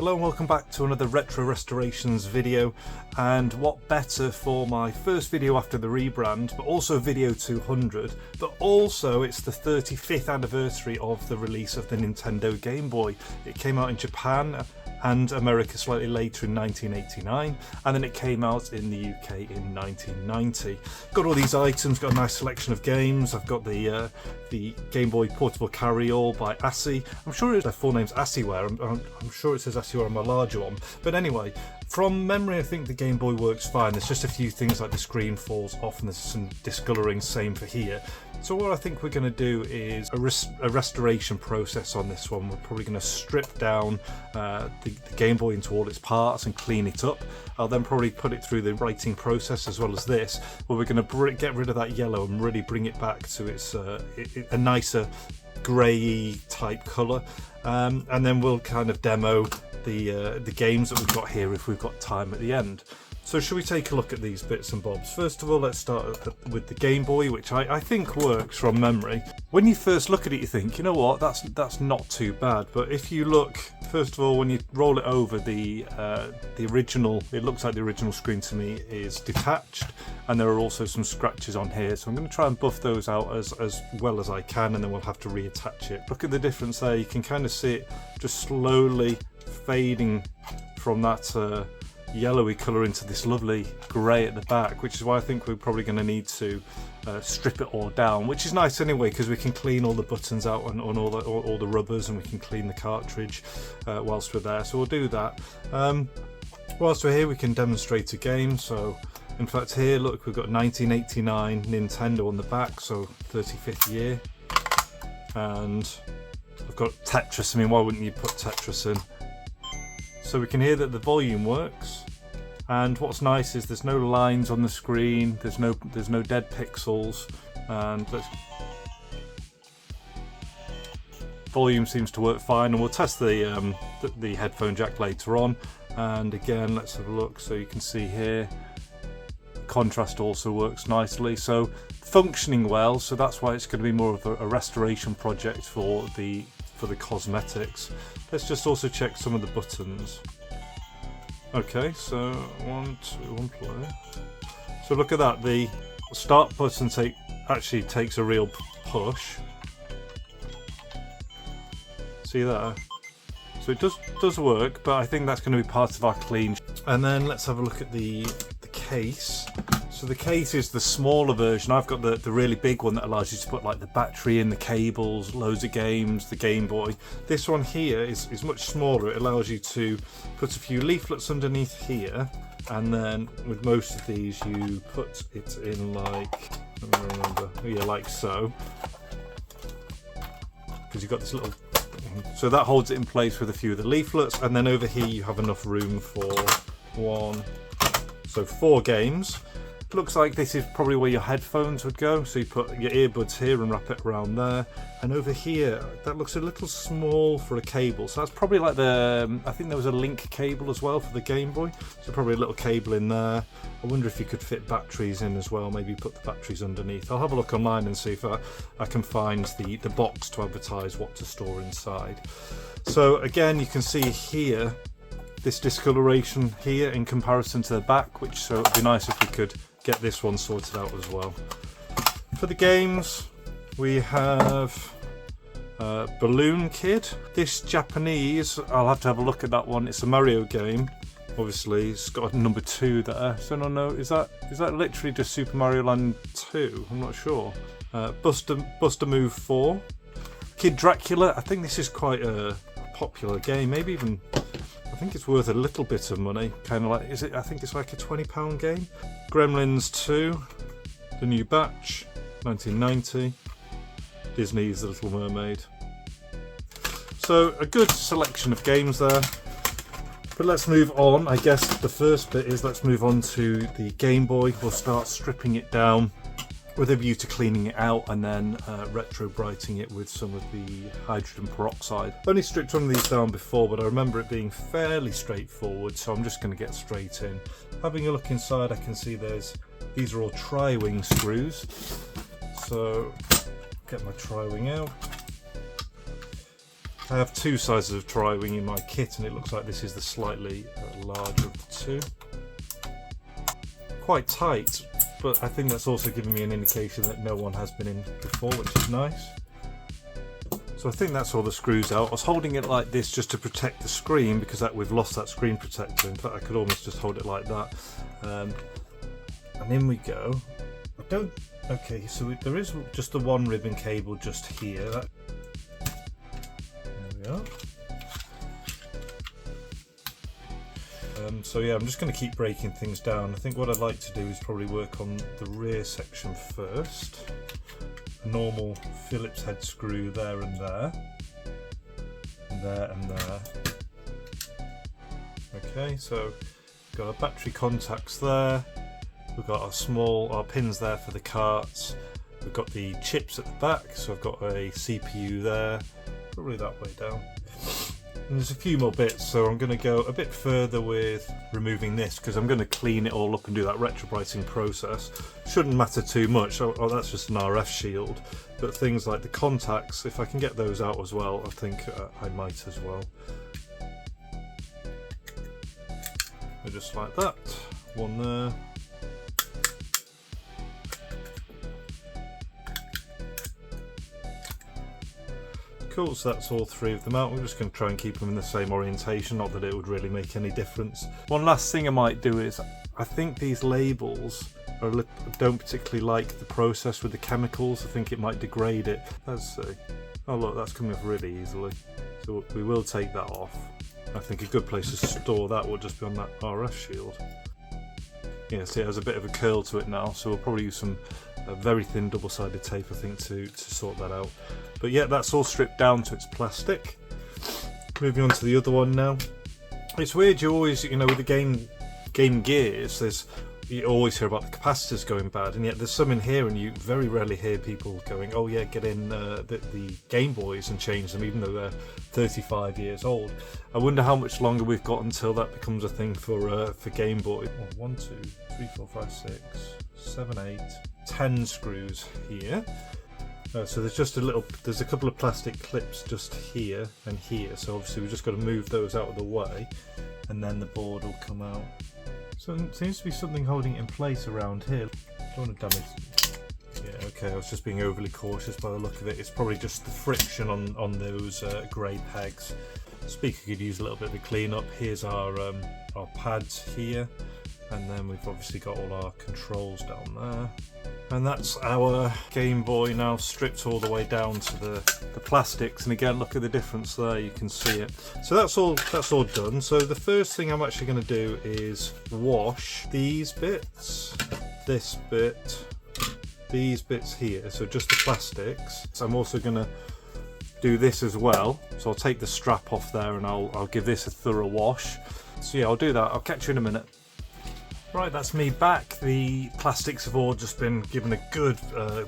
Hello and welcome back to another Retro Restorations video, and what better for my first video after the rebrand, but also video 200, but also it's the 35th anniversary of the release of the Nintendo Game Boy. It came out in Japan and America slightly later in 1989, and then it came out in the UK in 1990. Got all these items, got a nice selection of games. I've got the Game Boy Portable Carry-All by ASSI. I'm sure their full name's ASSIWare. I'm sure it says ASSIWare on my larger one. But anyway, from memory I think the Game Boy works fine. There's just a few things like the screen falls off and there's some discolouring, same for here. So what I think we're going to do is a restoration process on this one. We're probably going to strip down the Game Boy into all its parts and clean it up. I'll then probably put it through the writing process as well as this, where we're going to get rid of that yellow and really bring it back to its a nicer grey type colour, and then we'll kind of demo the games that we've got here if we've got time at the end. So should we take a look at these bits and bobs? First of all, let's start with the Game Boy, which I think works from memory. When you first look at it, you think, you know what, that's not too bad. But if you look, first of all, when you roll it over, the original, it looks like the original screen to me is detached, and there are also some scratches on here. So I'm going to try and buff those out as well as I can, and then we'll have to reattach it. Look at the difference there. You can kind of see it just slowly fading from that yellowy colour into this lovely grey at the back, which is why I think we're probably going to need to strip it all down, which is nice anyway because we can clean all the buttons out and all the rubbers, and we can clean the cartridge whilst we're there. So we'll do that. Whilst we're here, we can demonstrate a game. So in fact here, look, we've got 1989 Nintendo on the back, so 35th year, and I've got Tetris. I mean, why wouldn't you put Tetris in? So we can hear that the volume works, and what's nice is there's no lines on the screen, there's no dead pixels, and volume seems to work fine, and we'll test the headphone jack later on. And again, let's have a look. So you can see here contrast also works nicely, so functioning well. So that's why it's going to be more of a restoration project for the cosmetics. Let's just also check some of the buttons. Okay, so one play. So look at that, the start button actually takes a real push. See that? So it does work, but I think that's going to be part of our clean. And then let's have a look at the case. So the case is the smaller version. I've got the really big one that allows you to put like the battery in, the cables, loads of games, the Game Boy. This one here is much smaller. It allows you to put a few leaflets underneath here, and then with most of these you put it in like, I don't remember, yeah, like so. Because you've got this little thing. So that holds it in place with a few of the leaflets, and then over here you have enough room for 4 games. Looks like this is probably where your headphones would go, so you put your earbuds here and wrap it around there. And over here, that looks a little small for a cable, so that's probably like I think there was a link cable as well for the Game Boy, so probably a little cable in there. I wonder if you could fit batteries in as well, maybe put the batteries underneath. I'll have a look online and see if I can find the box to advertise what to store inside. So again, you can see here this discoloration here in comparison to the back, so it would be nice if we could get this one sorted out as well. For the games, we have Balloon Kid. This Japanese, I'll have to have a look at that one. It's a Mario game. Obviously, it's got a number 2 there. So no, is that literally just Super Mario Land 2? I'm not sure. Buster Move 4. Kid Dracula. I think this is quite a popular game. Maybe even, I think it's worth a little bit of money. Kind of like, I think it's like a £20 game. Gremlins 2, The New Batch, 1990. Disney's The Little Mermaid. So a good selection of games there. But let's move on. I guess the first bit is let's move on to the Game Boy. We'll start stripping it down with a view to cleaning it out, and then retro brighting it with some of the hydrogen peroxide. I've only stripped one of these down before, but I remember it being fairly straightforward, so I'm just going to get straight in. Having a look inside, I can see these are all tri-wing screws. So get my tri-wing out. I have two sizes of tri-wing in my kit, and it looks like this is the slightly larger of the two. Quite tight, but I think that's also giving me an indication that no one has been in before, which is nice. So I think that's all the screws out. I was holding it like this just to protect the screen, because we've lost that screen protector. In fact, I could almost just hold it like that. And in we go. Okay, so there is just the one ribbon cable just here. There we are. So yeah, I'm just going to keep breaking things down. I think what I'd like to do is probably work on the rear section first. A normal Phillips head screw there and there. And there and there. Okay, so we've got our battery contacts there. We've got our pins there for the carts. We've got the chips at the back, so I've got a CPU there, probably that way down. And there's a few more bits, so I'm going to go a bit further with removing this, because I'm going to clean it all up and do that retrobrighting process. Shouldn't matter too much. Oh, that's just an RF shield. But things like the contacts, if I can get those out as well, I think I might as well. So just like that. One there. Cool, so that's all three of them out. We're just going to try and keep them in the same orientation, not that it would really make any difference. One last thing I might do is, I think these labels don't particularly like the process with the chemicals. I think it might degrade it. Let's see. Oh look, that's coming off really easily. So we will take that off. I think a good place to store that would just be on that RF shield. Yeah, see, it has a bit of a curl to it now, so we'll probably use some very thin double-sided tape, I think, to sort that out. But yeah, that's all stripped down to its plastic. Moving on to the other one now. It's weird, you always, you know, with the game gears, you always hear about the capacitors going bad, and yet there's some in here, and you very rarely hear people going, oh yeah, get in the Game Boys and change them, even though they're 35 years old. I wonder how much longer we've got until that becomes a thing for Game Boy. 1, 2, 3, 4, 5, 6, 7, 8, 10 screws here. So there's a couple of plastic clips just here and here, so obviously we've just got to move those out of the way, and then the board will come out. So it seems to be something holding it in place around here. Don't want to damage. Yeah, okay, I was just being overly cautious by the look of it. It's probably just the friction on those grey pegs. Speaker could use a little bit of a clean up. Here's our pads here, and then we've obviously got all our controls down there. And that's our Game Boy now stripped all the way down to the plastics, and again, look at the difference there, you can see it. So that's all done. So the first thing I'm actually going to do is wash these bits, this bit, these bits here, so just the plastics. So I'm also going to do this as well, so I'll take the strap off there and I'll give this a thorough wash. So yeah, I'll do that. I'll catch you in a minute. Right, that's me back. The plastics have all just been given a good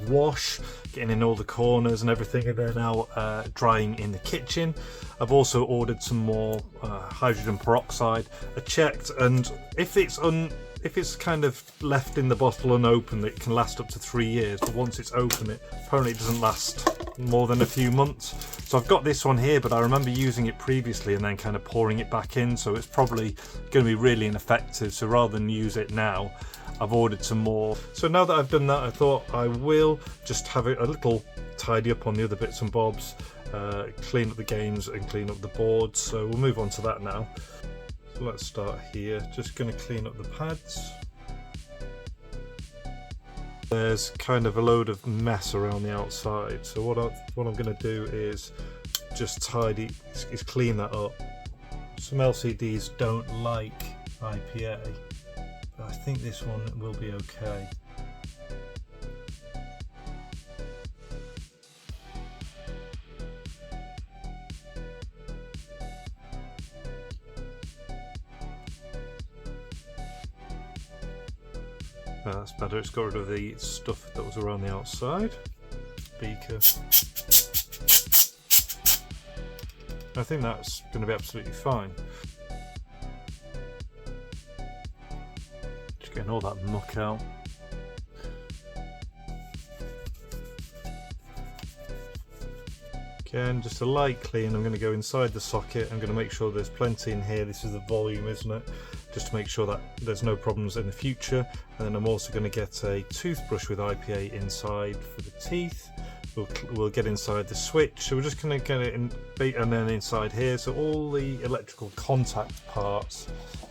wash, getting in all the corners and everything, and they're now drying in the kitchen. I've also ordered some more hydrogen peroxide. I checked, and if it's kind of left in the bottle unopened, it can last up to 3 years, but once it's open, apparently it doesn't last more than a few months. So I've got this one here, but I remember using it previously and then kind of pouring it back in, so it's probably going to be really ineffective. So rather than use it now, I've ordered some more. So now that I've done that, I thought I will just have a little tidy up on the other bits and bobs, clean up the games and clean up the boards. So we'll move on to that now. So let's start here. Just going to clean up the pads. There's kind of a load of mess around the outside, so what I'm going to do is just clean that up. Some LCDs don't like IPA, but I think this one will be okay. That's better, it's got rid of the stuff that was around the outside. Beaker. I think that's going to be absolutely fine. Just getting all that muck out. Again, just a light clean. I'm going to go inside the socket. I'm going to make sure there's plenty in here. This is the volume, isn't it? Just to make sure that there's no problems in the future. And then I'm also going to get a toothbrush with IPA inside for the teeth. We'll get inside the switch. So we're just going to get it in, and then inside here. So all the electrical contact parts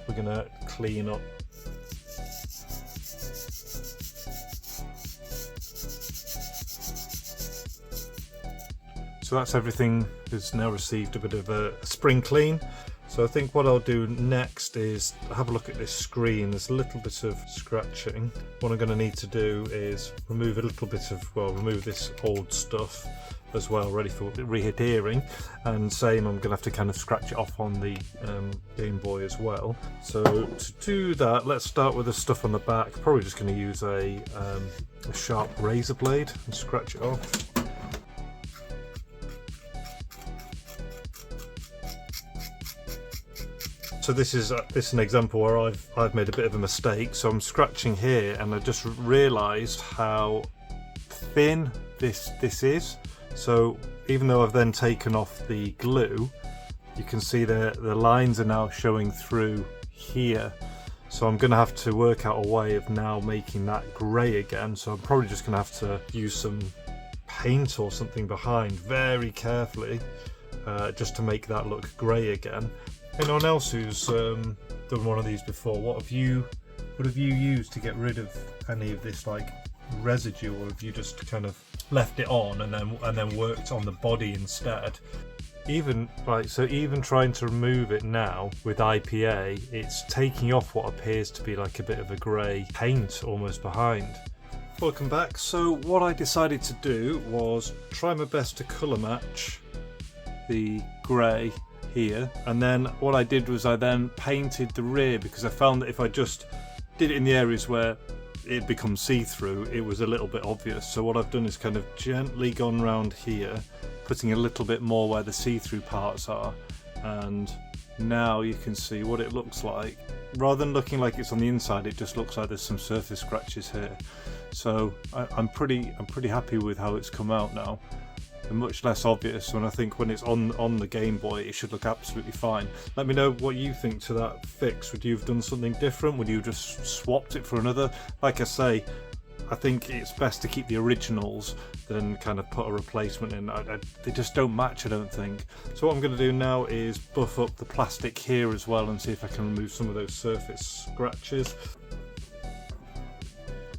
we're going to clean up. So that's everything has now received a bit of a spring clean. So I think what I'll do next is have a look at this screen. There's a little bit of scratching. What I'm going to need to do is remove a little bit of, well, remove this old stuff as well, ready for re-adhering. And same, I'm going to have to kind of scratch it off on the Game Boy as well. So to do that, let's start with the stuff on the back. Probably just going to use a sharp razor blade and scratch it off. So this is an example where I've made a bit of a mistake. So I'm scratching here, and I just realised how thin this is. So even though I've then taken off the glue, you can see the lines are now showing through here. So I'm going to have to work out a way of now making that grey again. So I'm probably just going to have to use some paint or something behind very carefully, just to make that look grey again. Anyone else who's done one of these before, what have you used to get rid of any of this like residue, or have you just kind of left it on and then worked on the body instead? Even trying to remove it now with IPA, it's taking off what appears to be like a bit of a grey paint almost behind. Welcome back. So what I decided to do was try my best to colour match the grey here, and then what I did was I then painted the rear, because I found that if I just did it in the areas where it becomes see-through, it was a little bit obvious. So what I've done is kind of gently gone round here, putting a little bit more where the see-through parts are, and now you can see what it looks like. Rather than looking like it's on the inside, it just looks like there's some surface scratches here. So I'm pretty happy with how it's come out now. And much less obvious, and I think when it's on the Game Boy it should look absolutely fine. Let me know what you think to that fix. Would you have done something different? Would you have just swapped it for another? Like I say, I think it's best to keep the originals than kind of put a replacement in. They just don't match, I don't think. So what I'm going to do now is buff up the plastic here as well and see if I can remove some of those surface scratches.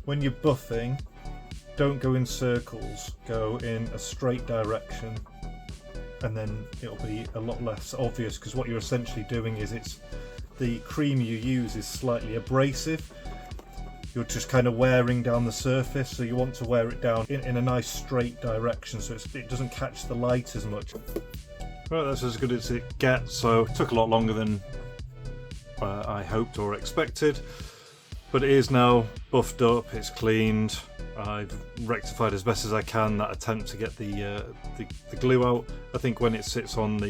When you're buffing, don't go in circles, go in a straight direction, and then it'll be a lot less obvious, because what you're essentially doing is the cream you use is slightly abrasive. You're just kind of wearing down the surface, so you want to wear it down in a nice straight direction so it doesn't catch the light as much. Right, that's as good as it gets. So it took a lot longer than I hoped or expected, but it is now buffed up, it's cleaned. I've rectified as best as I can that attempt to get the glue out. I think when it sits on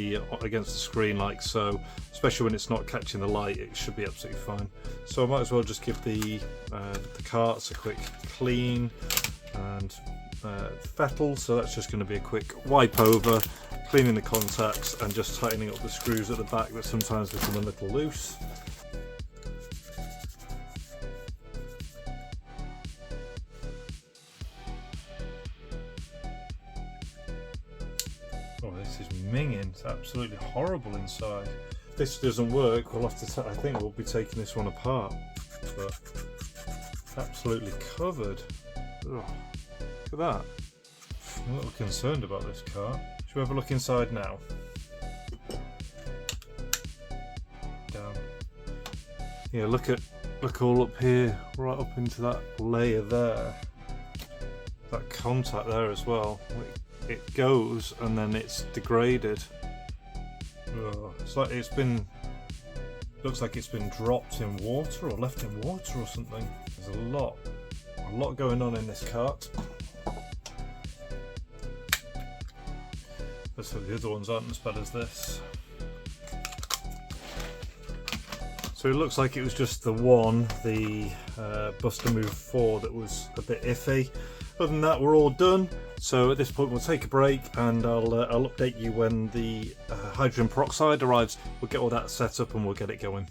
against the screen like so, especially when it's not catching the light, it should be absolutely fine. So I might as well just give the carts a quick clean and fettle. So that's just going to be a quick wipe over, cleaning the contacts and just tightening up the screws at the back that sometimes become a little loose. Oh, this is minging. It's absolutely horrible inside. If this doesn't work, we'll have to. I think we'll be taking this one apart. But absolutely covered. Ugh. Look at that. I'm a little concerned about this car. Should we have a look inside now? Down. Yeah, look all up here, right up into that layer there. That contact there as well. It goes and then it's degraded. Ugh. It's like looks like it's been dropped in water or left in water or something. There's a lot going on in this cart. Let's hope the other ones aren't as bad as this. So it looks like it was just the one, the Buster Move 4, that was a bit iffy. Other than that, we're all done. So at this point we'll take a break, and I'll update you when the hydrogen peroxide arrives. We'll get all that set up and we'll get it going.